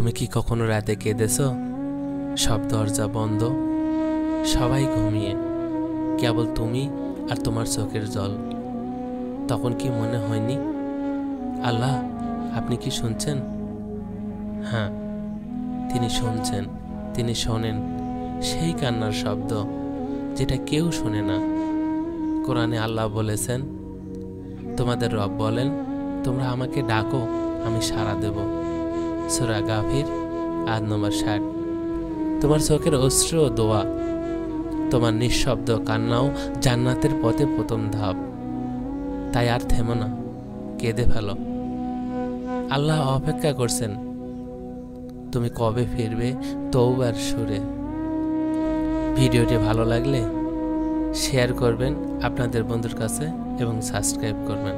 তুমি কি কখনো রাতে কেঁদেছো? সব দরজা বন্ধ, সবাই ঘুমিয়ে, কেবল তুমি আর তোমার চোখের জল। তখন কি মনে হয়নি, আল্লাহ আপনি কি শুনছেন? হ্যাঁ, তিনি শুনছেন, তিনি শোনেন সেই কান্নার শব্দ যেটা কেউ শোনে না। কোরআনে আল্লাহ বলেছেন, তোমাদের রব বলেন, তোমরা আমাকে ডাকো, আমি সাড়া দেব। সূরা গাফির আয়াত নম্বর 60। তোমার চোখের অশ্রু ও দোয়া, তোমার নিঃশব্দ কান্নাও জান্নাতের পথে প্রথম ধাপ। তাই আর থেমো না, কেঁদে ফেলো। আল্লাহ অপেক্ষা করছেন, তুমি কবে ফিরবে তওবার সুরে। ভিডিওটি ভালো লাগলে শেয়ার করবেন আপনাদের বন্ধুর কাছে এবং সাবস্ক্রাইব করবেন।